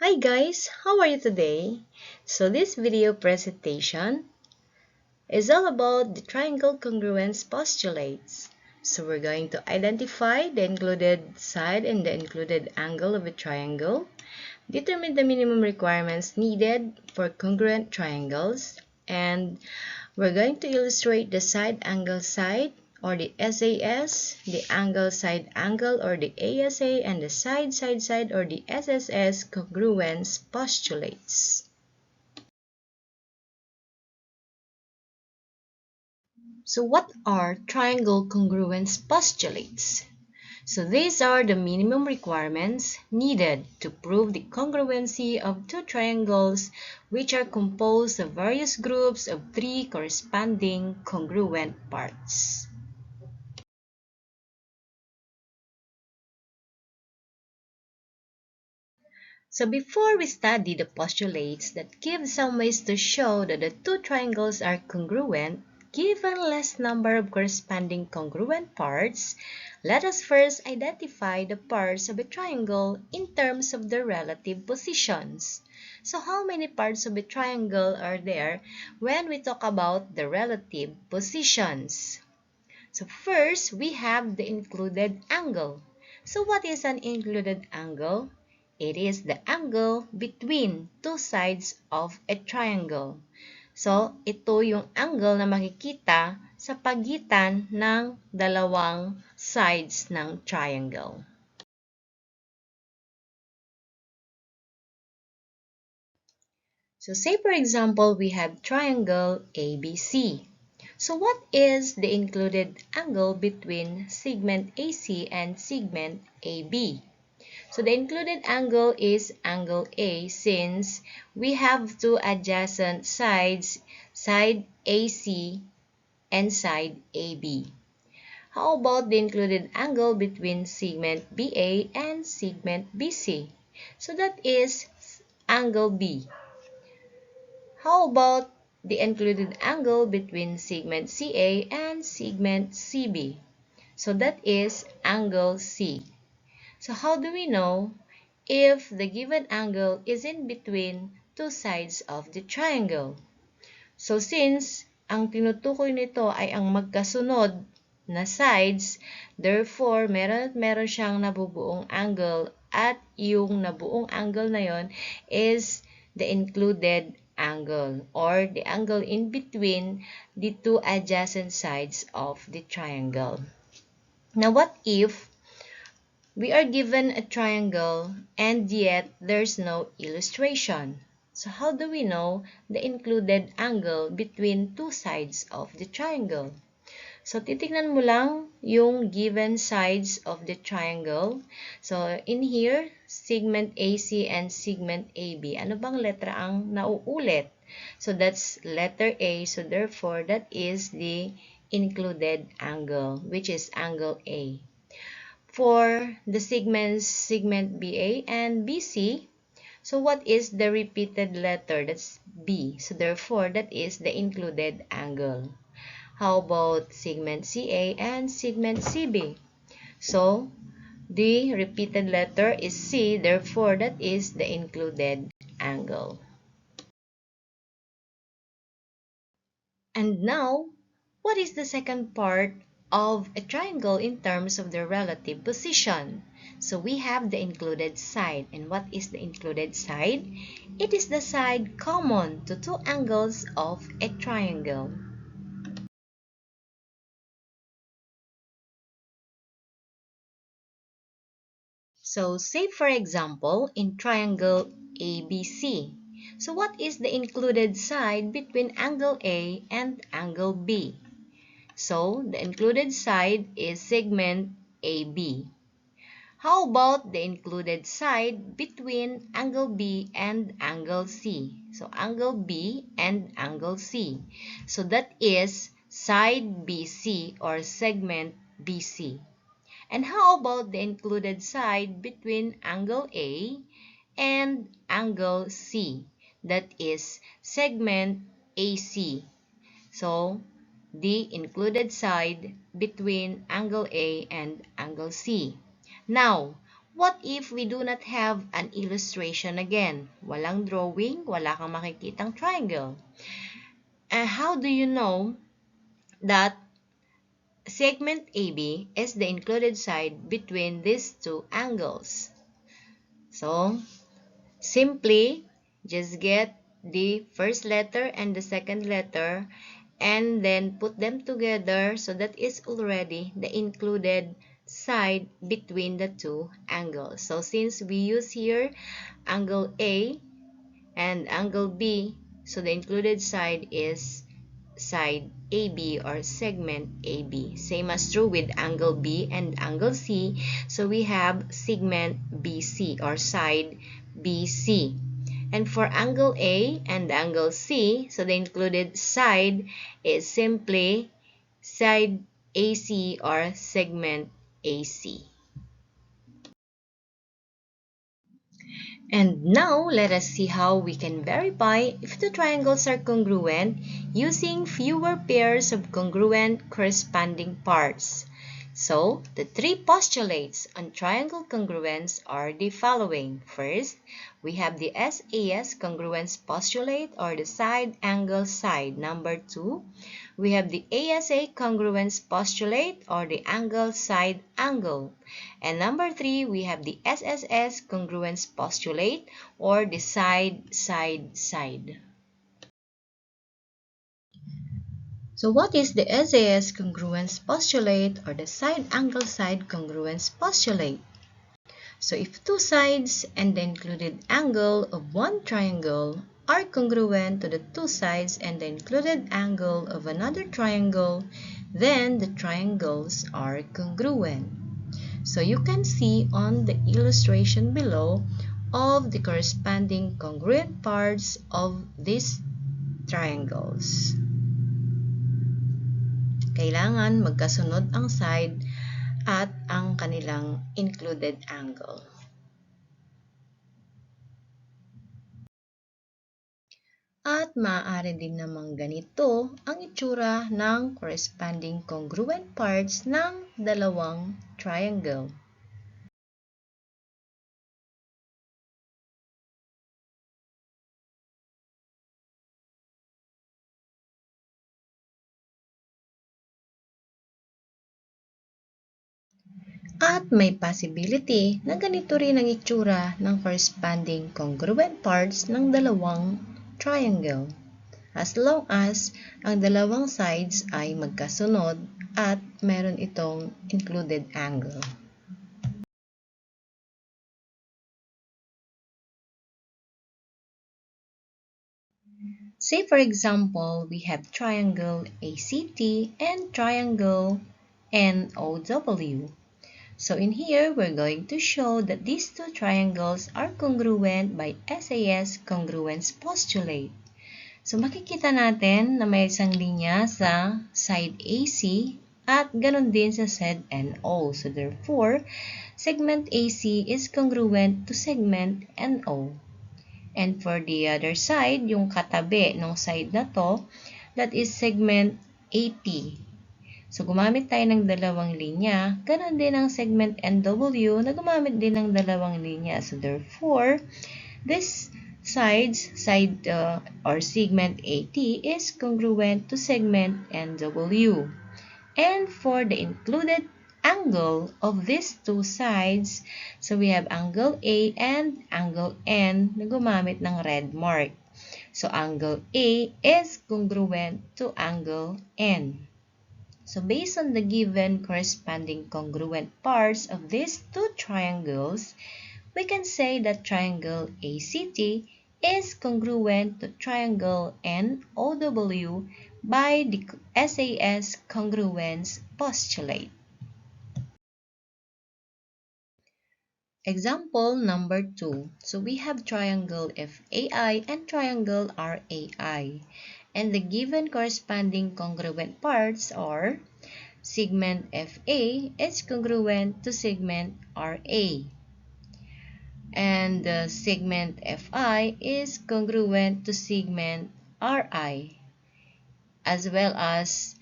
Hi guys, how are you today? So this video presentation is all about the triangle congruence postulates. So we're going to identify the included side and the included angle of a triangle, determine the minimum requirements needed for congruent triangles, and we're going to illustrate the side angle side or the SAS, the angle side angle or the ASA, and the side side side or the SSS congruence postulates. So what are triangle congruence postulates? So these are the minimum requirements needed to prove the congruency of two triangles which are composed of various groups of three corresponding congruent parts. So before we study the postulates that give some ways to show that the two triangles are congruent, given less number of corresponding congruent parts, let us first identify the parts of a triangle in terms of their relative positions. So how many parts of a triangle are there when we talk about the relative positions? So first, we have the included angle. So what is an included angle? It is the angle between two sides of a triangle. So, ito yung angle na makikita sa pagitan ng dalawang sides ng triangle. So, say for example, we have triangle ABC. So, what is the included angle between segment AC and segment AB? So the included angle is angle A since we have two adjacent sides, side AC and side AB. How about the included angle between segment BA and segment BC? So that is angle B. How about the included angle between segment CA and segment CB? So that is angle C. So how do we know if the given angle is in between two sides of the triangle? So since ang tinutukoy nito ay ang magkasunod na sides, therefore meron siyang nabubuong angle at yung nabuong angle na yon is the included angle or the angle in between the two adjacent sides of the triangle. Now what if we are given a triangle and yet there's no illustration? So how do we know the included angle between two sides of the triangle? So titignan mo lang yung given sides of the triangle. So in here, segment AC and segment AB. Ano bang letra ang nauulit? So that's letter A. So therefore, that is the included angle, which is angle A. For the segment BA and BC, so what is the repeated letter? That's B. So therefore, that is the included angle. How about segment CA and segment CB? So the repeated letter is C. Therefore, that is the included angle. And now, what is the second part of a triangle in terms of their relative position? So we have the included side. And what is the included side? It is the side common to two angles of a triangle. So say for example, in triangle ABC. So what is the included side between angle A and angle B? So the included side is segment AB. How about the included side between angle B and angle C? So angle B and angle C. So that is side BC or segment BC. And how about the included side between angle A and angle C? That is segment AC. So the included side between angle A and angle C. Now, What if we do not have an illustration again? Walang drawing, wala kang makikitang triangle. And how do you know that segment AB is the included side between these two angles? So, simply just get the first letter and the second letter and then put them together, so that is already the included side between the two angles. So since we use here angle A and angle B, so the included side is side AB or segment AB. Same as true with angle B and angle C. So we have segment BC or side BC. And for angle A and angle C, so the included side is simply side AC or segment AC. And now, let us see how we can verify if the triangles are congruent using fewer pairs of congruent corresponding parts. So, the three postulates on triangle congruence are the following. First, we have the SAS congruence postulate or the side angle side. Number 2, we have the ASA congruence postulate or the angle side angle. And number 3, we have the SSS congruence postulate or the side side side. So what is the SAS congruence postulate or the side angle side congruence postulate? So if two sides and the included angle of one triangle are congruent to the two sides and the included angle of another triangle, then the triangles are congruent. So you can see on the illustration below of the corresponding congruent parts of these triangles. Kailangan magkasunod ang side at ang kanilang included angle. At maaari din namang ganito ang itsura ng corresponding congruent parts ng dalawang triangle. At may possibility na ganito rin ang itsura ng corresponding congruent parts ng dalawang triangle, as long as ang dalawang sides ay magkasunod at meron itong included angle. Say for example, we have triangle ACT and triangle NOW. So in here, we're going to show that these two triangles are congruent by SAS congruence postulate. So makikita natin na may isang linya sa side AC at ganun din sa side NO. So therefore, segment AC is congruent to segment NO. And for the other side, yung katabi ng side na to, that is segment AP. So, gumamit tayo ng dalawang linya. Ganon din ang segment NW na gumamit din ng dalawang linya. So, therefore, this side or segment AT is congruent to segment NW. And for the included angle of these two sides, so we have angle A and angle N na gumamit ng red mark. So, angle A is congruent to angle N. So based on the given corresponding congruent parts of these two triangles, we can say that triangle ACT is congruent to triangle NOW by the SAS congruence postulate. Example number 2. So we have triangle FAI and triangle RAI. And the given corresponding congruent parts are segment FA is congruent to segment RA. And the segment FI is congruent to segment RI. As well as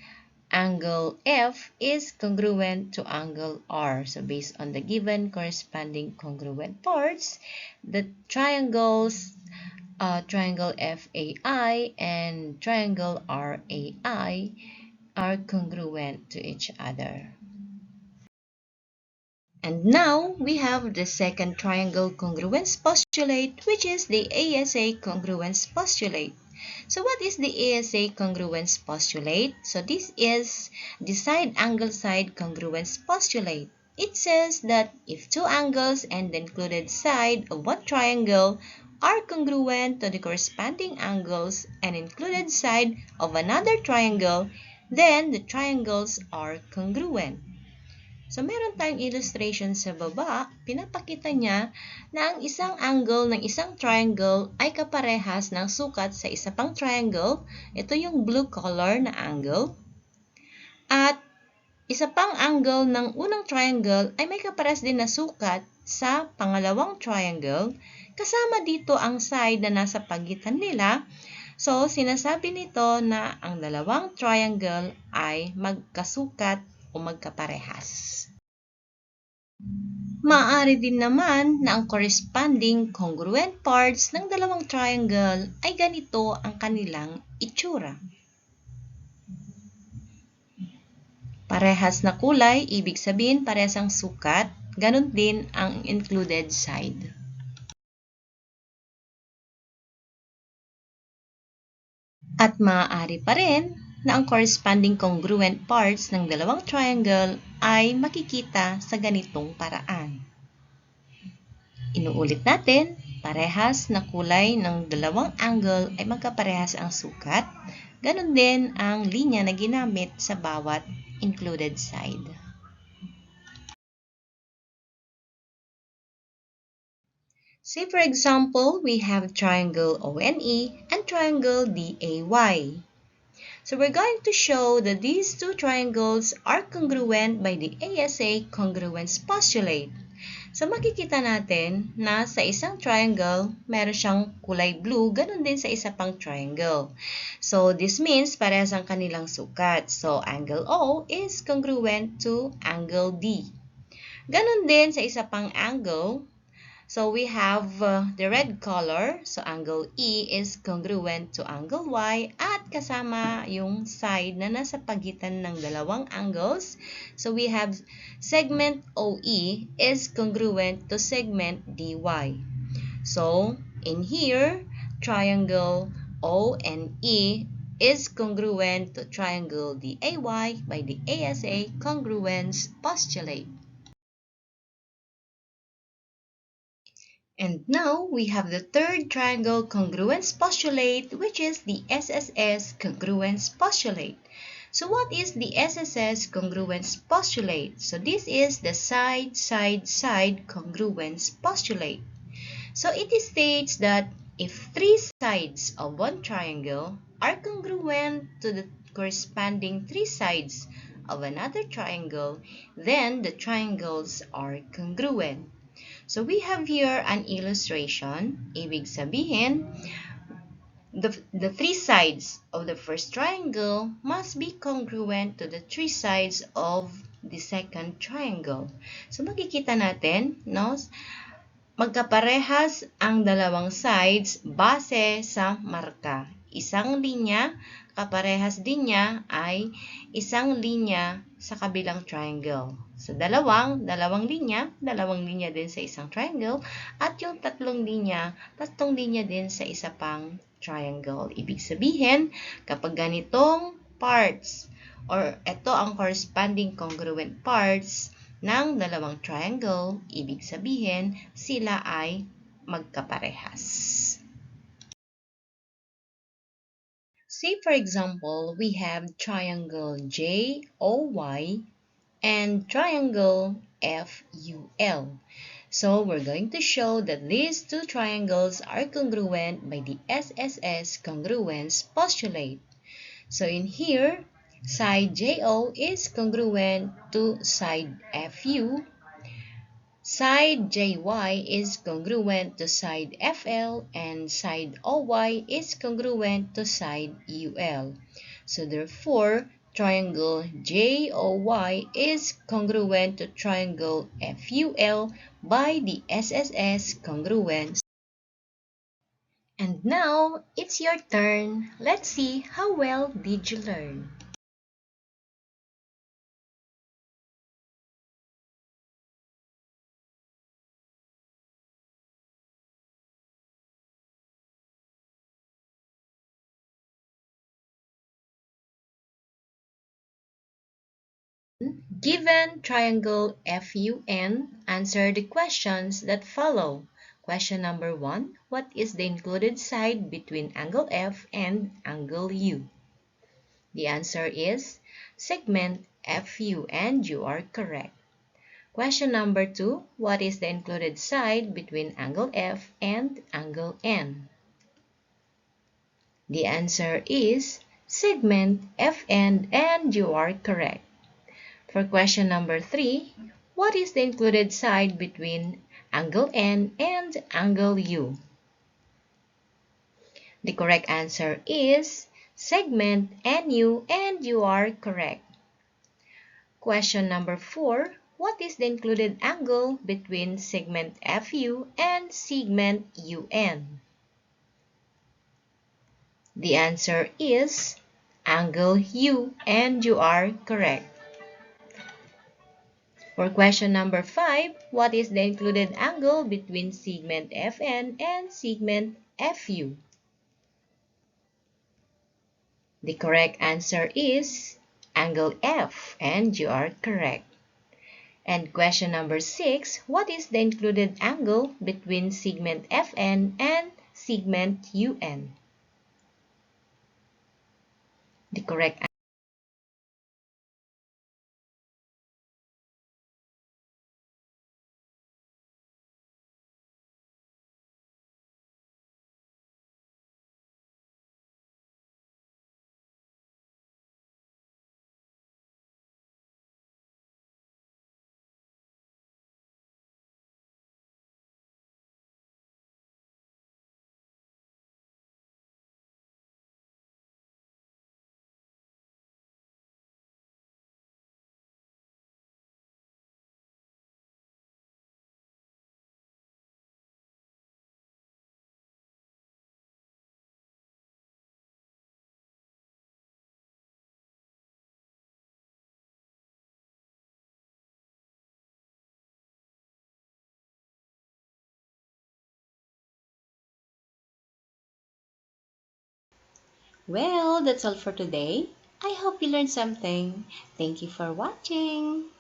angle F is congruent to angle R. So based on the given corresponding congruent parts, the triangles triangle FAI and triangle RAI are congruent to each other. And now we have the second triangle congruence postulate, which is the ASA congruence postulate. So what is the ASA congruence postulate? So this is the side angle side congruence postulate. It says that if two angles and the included side of one triangle are congruent to the corresponding angles and included side of another triangle, then the triangles are congruent. So, meron tayong illustration sa baba. Pinapakita niya na ang isang angle ng isang triangle ay kaparehas ng sukat sa isa pang triangle. Ito yung blue color na angle. At isa pang angle ng unang triangle ay may kaparehas din na sukat sa pangalawang triangle. Kasama dito ang side na nasa pagitan nila. So, sinasabi nito na ang dalawang triangle ay magkasukat o magkaparehas. Maaari din naman na ang corresponding congruent parts ng dalawang triangle ay ganito ang kanilang itsura. Parehas na kulay, ibig sabihin parehas ang sukat, ganun din ang included side. At maaari pa rin na ang corresponding congruent parts ng dalawang triangle ay makikita sa ganitong paraan. Inuulit natin, parehas na kulay ng dalawang angle ay magkaparehas ang sukat. Ganon din ang linya na ginamit sa bawat included side. Say for example, we have triangle ONE and triangle DAY. So we're going to show that these two triangles are congruent by the ASA congruence postulate. So makikita natin na sa isang triangle, meron siyang kulay blue, ganun din sa isa pang triangle. So this means parehas ang kanilang sukat. So angle O is congruent to angle D. Ganun din sa isa pang angle. So we have the red color. So angle E is congruent to angle Y at kasama yung side na nasa pagitan ng dalawang angles. So we have segment OE is congruent to segment DY. So in here, triangle O and E is congruent to triangle DAY by the ASA congruence postulate. And now, we have the third triangle congruence postulate, which is the SSS congruence postulate. So what is the SSS congruence postulate? So this is the side-side-side congruence postulate. So it states that if three sides of one triangle are congruent to the corresponding three sides of another triangle, then the triangles are congruent. So we have here an illustration. Ibig sabihin, the three sides of the first triangle must be congruent to the three sides of the second triangle. So makikita natin, no? Magkaparehas ang dalawang sides base sa marka. Isang linya, kaparehas din niya ay isang linya sa kabilang triangle. So, dalawang linya din sa isang triangle, at yung tatlong linya din sa isa pang triangle. Ibig sabihin, kapag ganitong parts, or ito ang corresponding congruent parts ng dalawang triangle, ibig sabihin, sila ay magkaparehas. Say for example, we have triangle JOY and triangle FUL. So we're going to show that these two triangles are congruent by the SSS congruence postulate. So in here, side JO is congruent to side FU. Side JY is congruent to side FL, and side OY is congruent to side UL. So therefore, triangle JOY is congruent to triangle FUL by the SSS congruence. And now, it's your turn. Let's see how well did you learn. Given triangle FUN, answer the questions that follow. Question number 1. What is the included side between angle F and angle U? The answer is segment FU, and you are correct. Question number 2. What is the included side between angle F and angle N? The answer is segment FN, and you are correct. For question number 3, what is the included side between angle N and angle U? The correct answer is segment NU, and you are correct. Question number 4, what is the included angle between segment FU and segment UN? The answer is angle U, and you are correct. For question number 5, what is the included angle between segment FN and segment FU? The correct answer is angle F, and you are correct. And question number 6, what is the included angle between segment FN and segment UN? The correct Well, that's all for today. I hope you learned something. Thank you for watching.